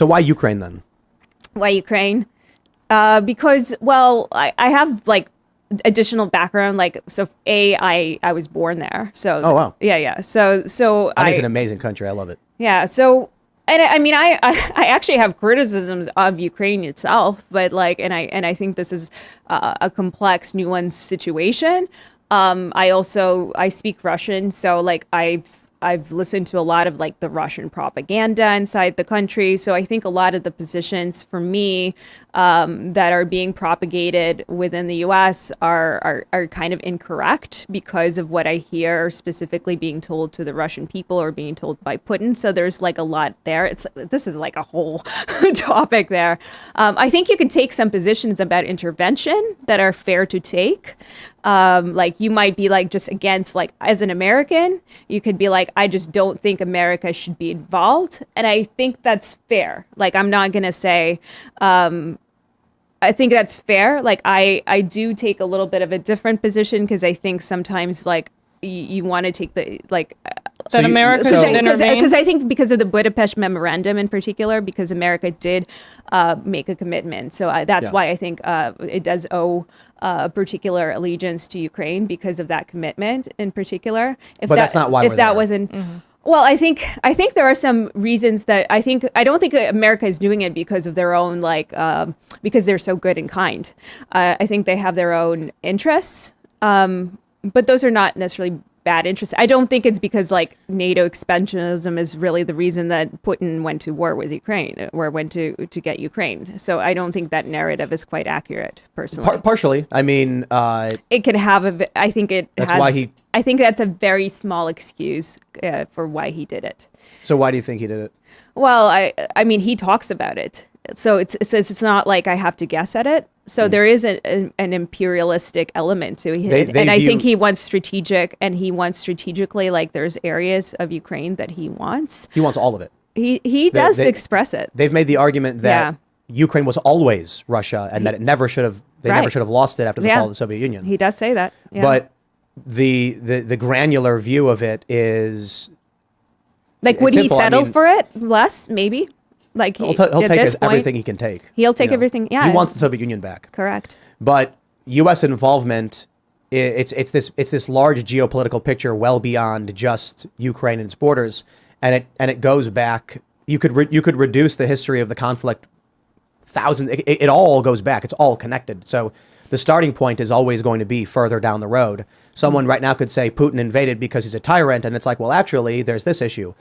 So why Ukraine then? Why Ukraine? Because, well, I have like additional background. Like, so I was born there. So, Oh, wow. yeah. So I think it's an amazing country. I love it. yeah. So, and I mean, I actually have criticisms of Ukraine itself, but like, and I think this is a complex, nuanced situation. I speak Russian, so like I've listened to a lot of like the Russian propaganda inside the country. So I think a lot of the positions for me that are being propagated within the U.S. are kind of incorrect because of what I hear specifically being told to the Russian people or being told by Putin. So there's like a lot there. This is like a whole topic there. I think you could take some positions about intervention that are fair to take. Like you might be like just against, like as an American, you could be like, I just don't think America should be involved. And I think that's fair. Like, I'm not going to say, I think that's fair. Like, I do take a little bit of a different position because I think sometimes like you want to take the like that America should intervene. Because I think because of the Budapest Memorandum in particular, because America did make a commitment. So that's why I think it does owe a particular allegiance to Ukraine because of that commitment in particular. But that's not why if that wasn't. Well, I think there are some reasons that I don't think America is doing it because of their own because they're so good and kind. I think they have their own interests. But those are not necessarily bad interests. I don't think it's because like NATO expansionism is really the reason that Putin went to war with Ukraine or went to get Ukraine. So I don't think that narrative is quite accurate, personally. Partially. I mean, it can have I think it that's has. why I think that's a very small excuse for why he did it. So why do you think he did it? Well, I mean, he talks about it. So it says it's not like I have to guess at it. So there is an imperialistic element to it. I think he wants strategically, like there's areas of Ukraine that he wants. He wants all of it. He does express it. They've made the argument that Ukraine was always Russia and that it never should have, never should have lost it after the fall of the Soviet Union. He does say that. Yeah. But the granular view of it is... Like, would he settle for it? Less, maybe? Like he'll take everything he can take. He'll take everything. Yeah, he wants the Soviet Union back. Correct. But U.S. involvement, it's this large geopolitical picture well beyond just Ukraine and its borders, and it goes back. You could reduce the history of the conflict thousands. It all goes back. It's all connected. So the starting point is always going to be further down the road. Someone right now could say Putin invaded because he's a tyrant, and it's like, well, actually, there's this issue.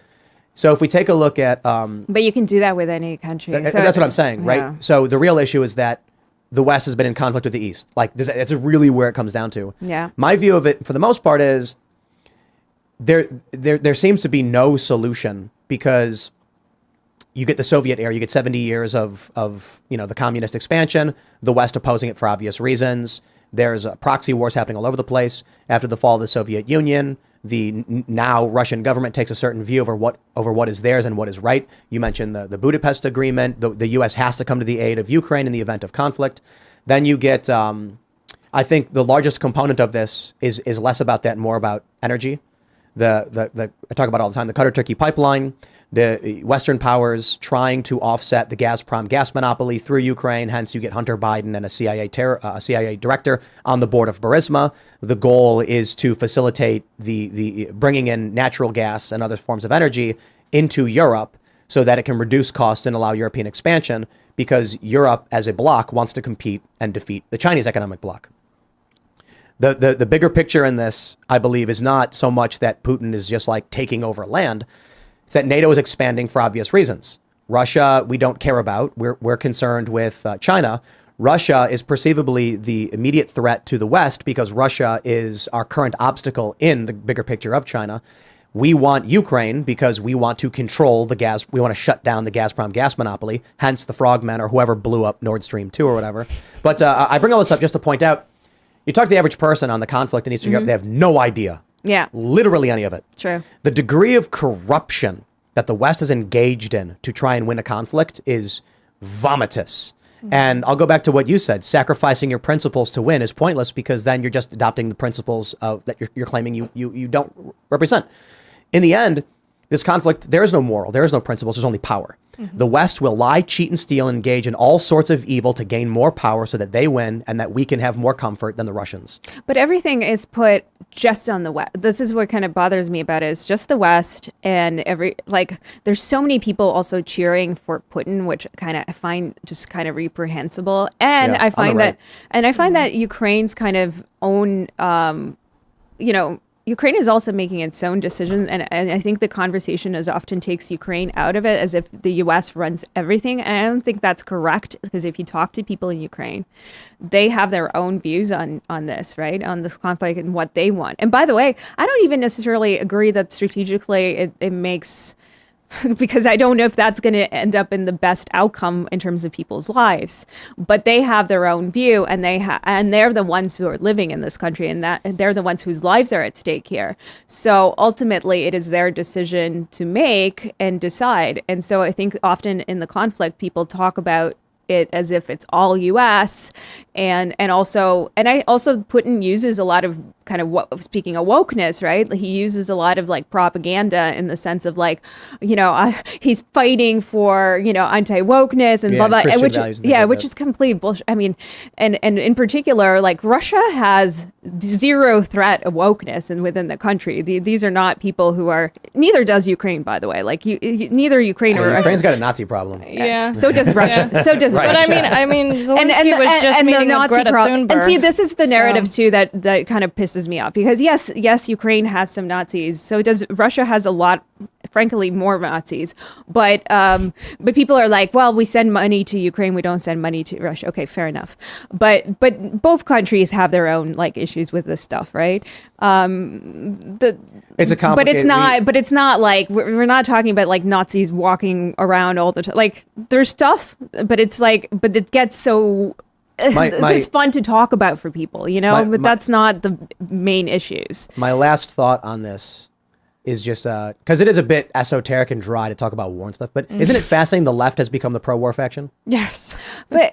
So if we take a look at... but you can do that with any country. That's what I'm saying, right? Yeah. So the real issue is that the West has been in conflict with the East. Like, that's really where it comes down to. Yeah. My view of it, for the most part, is there seems to be no solution because you get the Soviet era, you get 70 years of the communist expansion, the West opposing it for obvious reasons. There's proxy wars happening all over the place. After the fall of the Soviet Union, the now Russian government takes a certain view over what is theirs and what is right. You mentioned the Budapest Agreement. The U.S. has to come to the aid of Ukraine in the event of conflict. Then you get, I think the largest component of this is less about that and more about energy. I talk about all the time, the Qatar-Turkey pipeline, the Western powers trying to offset the Gazprom gas monopoly through Ukraine. Hence, you get Hunter Biden and a CIA director on the board of Burisma. The goal is to facilitate the bringing in natural gas and other forms of energy into Europe so that it can reduce costs and allow European expansion, because Europe as a bloc wants to compete and defeat the Chinese economic bloc. The bigger picture in this, I believe, is not so much that Putin is just like taking over land. It's that NATO is expanding for obvious reasons. Russia, we don't care about. We're concerned with China. Russia is perceivably the immediate threat to the West because Russia is our current obstacle in the bigger picture of China. We want Ukraine because we want to control the gas. We want to shut down the Gazprom gas monopoly, hence the frogmen or whoever blew up Nord Stream 2 or whatever. But I bring all this up just to point out, you talk to the average person on the conflict in Eastern Europe, they have no idea. Yeah. Literally any of it. True. The degree of corruption that the West is engaged in to try and win a conflict is vomitous. And I'll go back to what you said. Sacrificing your principles to win is pointless because then you're just adopting the principles of that you're claiming you don't represent. In the end, This conflict, there is no moral, there is no principles, there's only power. The West will lie, cheat, and steal, and engage in all sorts of evil to gain more power so that they win and that we can have more comfort than the Russians. But everything is put just on the West. This is what kind of bothers me about it, is just the West, and there's so many people also cheering for Putin, which I find just kind of reprehensible. And Yeah, I find right. that Ukraine's kind of own, Ukraine is also making its own decisions, and I think the conversation often takes Ukraine out of it, as if the U.S. runs everything, and I don't think that's correct, because if you talk to people in Ukraine, they have their own views on this, right, on this conflict and what they want. And by the way, I don't even necessarily agree that strategically it makes because I don't know if that's going to end up in the best outcome in terms of people's lives. But they have their own view, and they're the ones who are living in this country, and they're the ones whose lives are at stake here. So ultimately, it is their decision to make and decide. And so I think often in the conflict, people talk about it as if it's all U.S. and I also Putin uses a lot of kind of speaking of wokeness, right? He uses a lot of propaganda in the sense of he's fighting for anti-wokeness and blah blah, which is complete bullshit. I mean, and in particular, Russia has zero threat of wokeness and within the country. These are not people who are. Neither does Ukraine, by the way. Neither Ukraine or Ukraine's got a Nazi problem. Yeah. So does Russia. So does But Russia. I mean, Zelensky was just meeting with Greta Thunberg. And see, this is the narrative too that kind of pisses me off, because yes, Ukraine has some Nazis. So does Russia. Has a lot, frankly, more Nazis. But people are like, well, we send money to Ukraine, we don't send money to Russia. Okay, fair enough. But both countries have their own issues with this stuff, right? It's a complicated. But it's not like we're not talking about Nazis walking around all the time. There's stuff, but it's but it gets so. It's fun to talk about for people, but that's not the main issues. My last thought on this is just because it is a bit esoteric and dry to talk about war and stuff, but isn't it fascinating the left has become the pro-war faction? Yes, but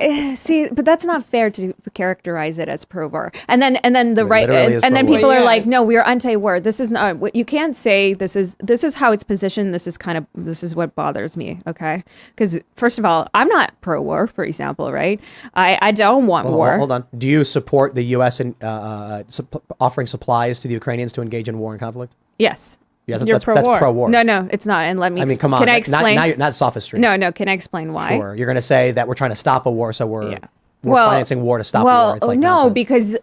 but that's not fair to characterize it as pro-war, and then the right, and then people are like, no, we are anti-war. This is not. You can't say this is how it's positioned. This is what bothers me. Okay, because first of all, I'm not pro-war, for example, right? I don't want war. Hold on. Do you support the U.S. in offering supplies to the Ukrainians to engage in war and conflict? Yes. Yeah, that's pro-war. No, it's not. And let me. I mean, come on. Can I explain? Not sophistry. No. Can I explain why? Sure. You're going to say that we're trying to stop a war, so we're financing war to stop war. It's no, nonsense. Because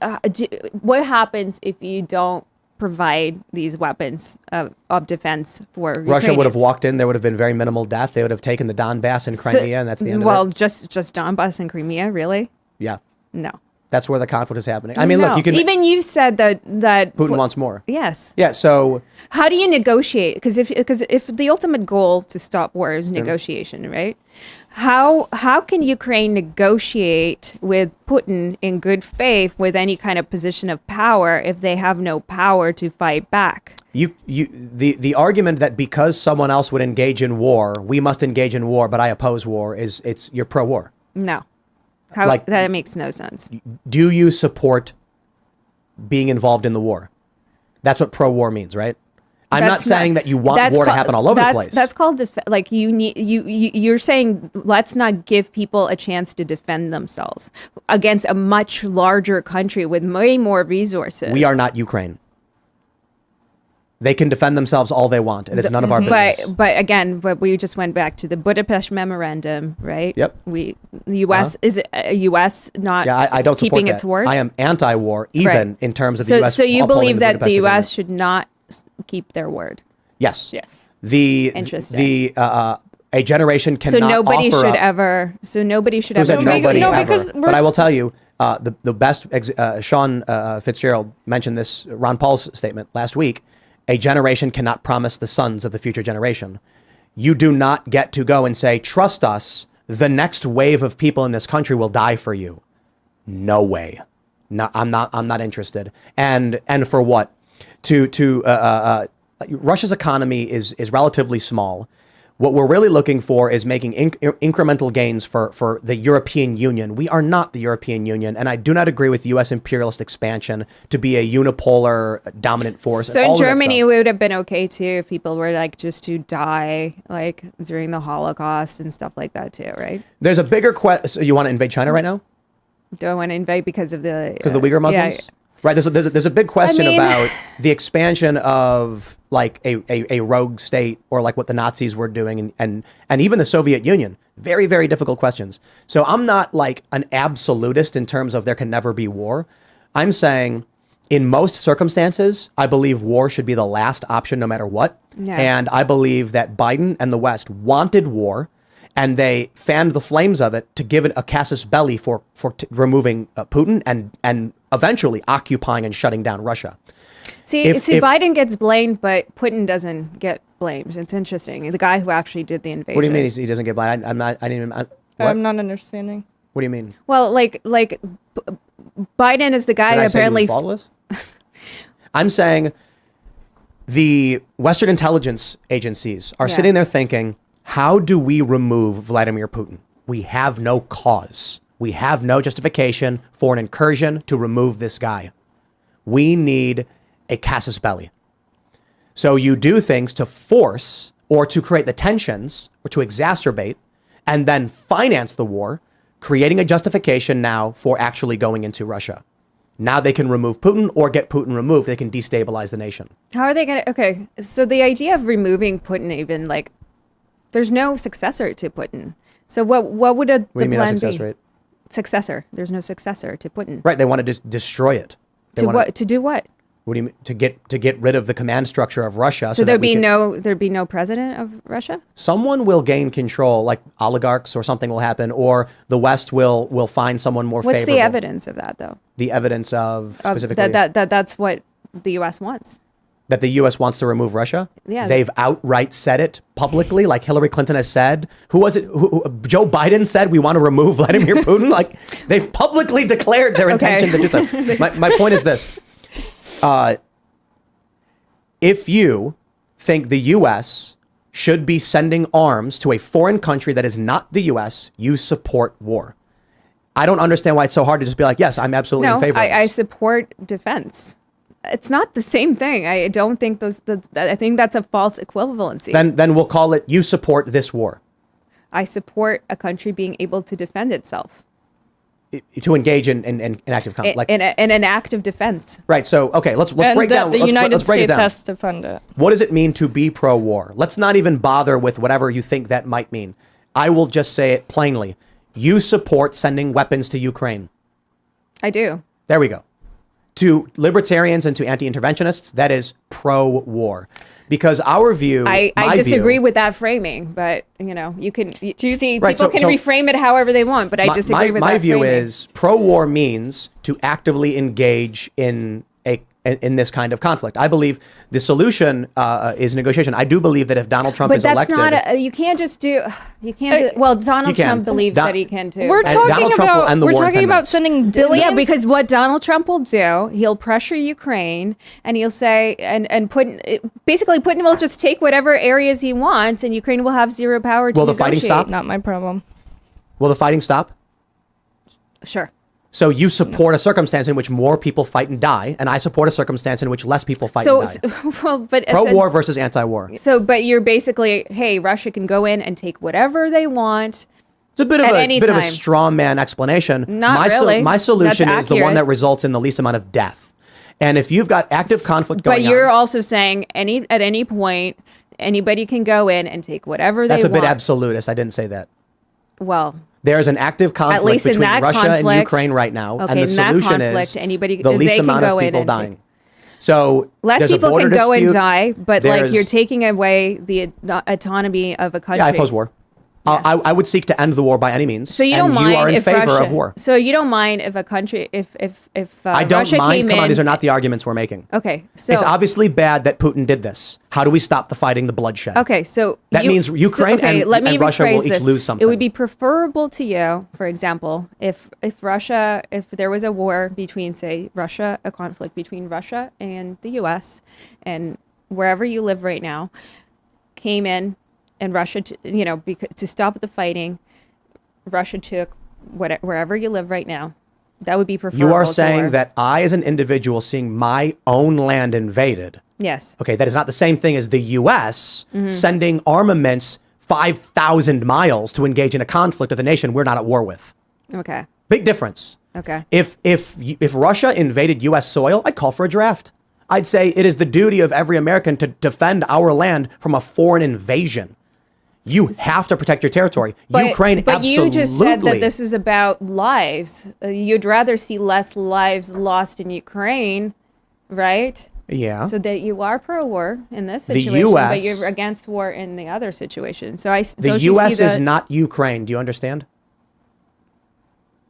what happens if you don't provide these weapons of defense for Russia Ukrainians? would have walked in. There would have been very minimal death. They would have taken the Donbass and Crimea, and that's the end of it. Well, just Donbass and Crimea, really? Yeah. No. That's where the conflict is happening. I mean, look, you can. Even you said that Putin wants more. Yes. Yeah. So how do you negotiate? Because if the ultimate goal to stop war is negotiation, right? How can Ukraine negotiate with Putin in good faith with any kind of position of power if they have no power to fight back? The argument that because someone else would engage in war, we must engage in war, but I oppose war you're pro-war. No. That makes no sense. Do you support being involved in the war? That's what pro-war means, right? I'm not saying that you want war to happen all over the place. That's called you're saying let's not give people a chance to defend themselves against a much larger country with way more resources. We are not Ukraine. They can defend themselves all they want, and it's none of our business. But again, we just went back to the Budapest Memorandum, right? Yep. The U.S. is U.S. not I don't keeping support its word? I am anti-war, even in terms of the U.S. So you upholding believe that the Budapest U.S. Agreement. should not keep their word? Yes. Yes. Interesting. A generation cannot So nobody offer should up, ever. So nobody should Who said ever. nobody No, ever? because But I will tell you, the best. Sean Fitzgerald mentioned this. Ron Paul's statement last week. A generation cannot promise the sons of the future generation. You do not get to go and say, trust us, the next wave of people in this country will die for you. No way. No, I'm not interested. And for what? Russia's economy is relatively small. What we're really looking for is making incremental gains for the European Union. We are not the European Union, and I do not agree with U.S. imperialist expansion to be a unipolar dominant force. So in Germany, it would have been okay too if people were like just to die like during the Holocaust and stuff like that too, right? There's a bigger question. So you want to invade China right now? Do I want to invade because of the Uyghur Muslims? Yeah. Right. There's a big question about the expansion of like a rogue state, or like what the Nazis were doing, and even the Soviet Union. Very, very difficult questions. So I'm not like an absolutist in terms of there can never be war. I'm saying in most circumstances, I believe war should be the last option no matter what. Yeah. And I believe that Biden and the West wanted war, and they fanned the flames of it to give it a casus belli for removing Putin and eventually occupying and shutting down Russia. See, Biden gets blamed, but Putin doesn't get blamed. It's interesting. The guy who actually did the invasion. What do you mean he doesn't get blamed? I'm not understanding. What do you mean? Well, like Biden is the guy who apparently faultless. I'm saying the Western intelligence agencies are sitting there thinking, how do we remove Vladimir Putin? We have no cause. We have no justification for an incursion to remove this guy. We need a casus belli. So you do things to force or to create the tensions or to exacerbate and then finance the war, creating a justification now for actually going into Russia. Now they can remove Putin or get Putin removed. They can destabilize the nation. How are they going to? Okay, so the idea of removing Putin, even like, there's no successor to Putin. So what would the plan be? Successor. There's no successor to Putin. Right. They want to destroy it. To do what? What do you mean? To get rid of the command structure of Russia. So there'd be no president of Russia? Someone will gain control, like oligarchs or something will happen, or the West will find someone more favorable. What's the evidence of that, though? The evidence of specifically that's what the U.S. wants. That the U.S. wants to remove Russia? Yeah. They've outright said it publicly, like Hillary Clinton has said. Who was it? Joe Biden said we want to remove Vladimir Putin? Like, they've publicly declared their intention to do so. My point is this. If you think the U.S. should be sending arms to a foreign country that is not the U.S., you support war. I don't understand why it's so hard to just be like, yes, I'm absolutely in favor of this. I support defense. It's not the same thing. I don't think I think that's a false equivalency. Then we'll call it, you support this war. I support a country being able to defend itself. To engage in active conflict, like in an act of defense. Right. So okay, let's break down. The United States down. has to fund it. What does it mean to be pro-war? Let's not even bother with whatever you think that might mean. I will just say it plainly. You support sending weapons to Ukraine. I do. There we go. To libertarians and to anti-interventionists, that is pro-war. Because our view, I disagree with that framing, but you can see right, people can reframe it however they want, but I disagree with that. My view framing. is pro-war means to actively engage in this kind of conflict. I believe the solution is negotiation. I do believe that if Donald Trump is elected, but that's not. You can't just do. You can't. Well, Donald Trump believes that he can too. We're talking about sending billions. Yeah, because what Donald Trump will do, he'll pressure Ukraine, and he'll say, and Putin will just take whatever areas he wants, and Ukraine will have zero power to negotiate. Will the fighting stop? Not my problem. Will the fighting stop? Sure. So you support a circumstance in which more people fight and die, and I support a circumstance in which less people fight and die. But pro-war versus anti-war. But you're basically, hey, Russia can go in and take whatever they want. It's a bit of a straw man explanation. Not really. My solution is the one that results in the least amount of death. And if you've got active conflict going on, but you're also saying at any point anybody can go in and take whatever they want. That's a bit absolutist. I didn't say that. Well. There's an active conflict between Russia and Ukraine right now, and the solution is the least amount of people dying. So less people can go and die, but like you're taking away the autonomy of a country. Yeah, I oppose war. I would seek to end the war by any means. So you don't mind you are in if favor Russia, of war. So you don't mind if a country, if I don't Russia mind. Came Come on, in, these are not the arguments we're making. Okay, so it's obviously bad that Putin did this. How do we stop the fighting, the bloodshed? Okay, so that means Ukraine and Russia will each lose something. It would be preferable to you, for example, if there was a war between, say, a conflict between Russia and the U.S. and wherever you live right now, came in and Russia, to stop the fighting, Russia took wherever you live right now. That would be preferable. You are saying that I, as an individual, seeing my own land invaded. Yes. Okay, that is not the same thing as the U.S. sending armaments 5,000 miles to engage in a conflict with a nation we're not at war with. Okay. Big difference. Okay. If Russia invaded U.S. soil, I'd call for a draft. I'd say it is the duty of every American to defend our land from a foreign invasion. You have to protect your territory. Ukraine but absolutely. You just said that this is about lives. You'd rather see less lives lost in Ukraine, right? Yeah. So that you are pro-war in this situation, US, but you're against war in the other situation. So the U.S. is not Ukraine. Do you understand?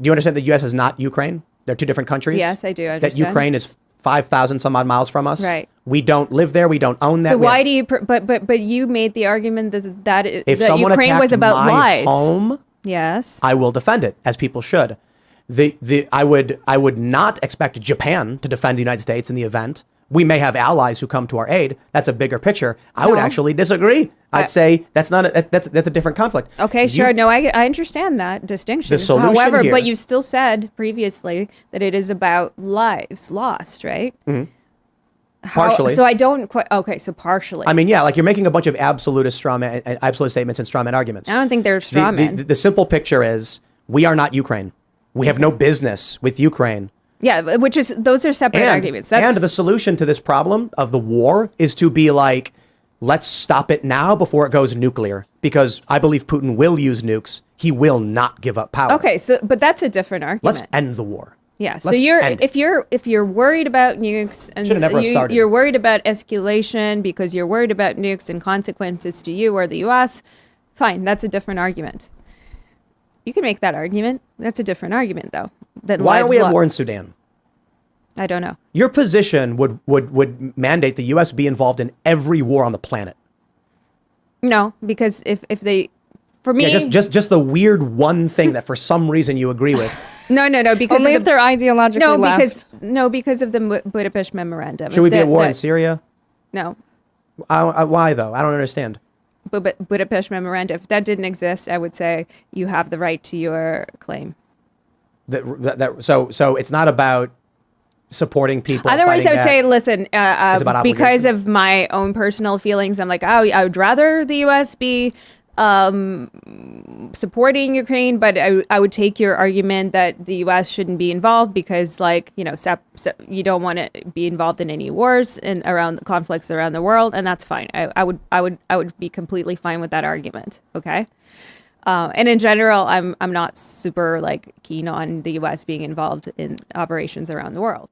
Do you understand that the U.S. is not Ukraine? They're two different countries. Yes, I do understand. That Ukraine is 5,000 some odd miles from us. Right. We don't live there. We don't own that. So why do you? But you made the argument that if that someone Ukraine was about my lives. home, yes, I will defend it, as people should. I would not expect Japan to defend the United States in the event. We may have allies who come to our aid. That's a bigger picture. I would actually disagree. I'd say that's not that's a different conflict. Okay, sure. No, I understand that distinction. The solution However, here, but you still said previously that it is about lives lost, right? Mm-hmm. Partially. So I don't quite. Okay, so partially. I mean, yeah, like you're making a bunch of absolute statements and straw man arguments. I don't think they're straw men. The simple picture is we are not Ukraine. We have no business with Ukraine. Yeah, those are separate arguments. And the solution to this problem of the war is to be like, let's stop it now before it goes nuclear. Because I believe Putin will use nukes. He will not give up power. Okay, but that's a different argument. Let's end the war. Yeah. So if you're worried about nukes and you're worried about escalation because you're worried about nukes and consequences to you or the U.S., fine, that's a different argument. You can make that argument. That's a different argument, though. Why don't we have war in Sudan? I don't know. Your position would mandate the U.S. be involved in every war on the planet. No, because if they, for me, just the weird one thing that for some reason you agree with. No, because only if they're ideologically left. Because of the Budapest Memorandum. Should we be at war in Syria? No. Why though? I don't understand. Budapest Memorandum. If that didn't exist, I would say you have the right to your claim. So it's not about supporting people. Otherwise, I would say, listen, because obligation. of my own personal feelings, I'm like, I would rather the U.S. be supporting Ukraine, but I would take your argument that the U.S. shouldn't be involved because, you don't want to be involved in any wars and around the conflicts around the world, and that's fine. I would be completely fine with that argument. Okay. And in general, I'm not super keen on the U.S. being involved in operations around the world.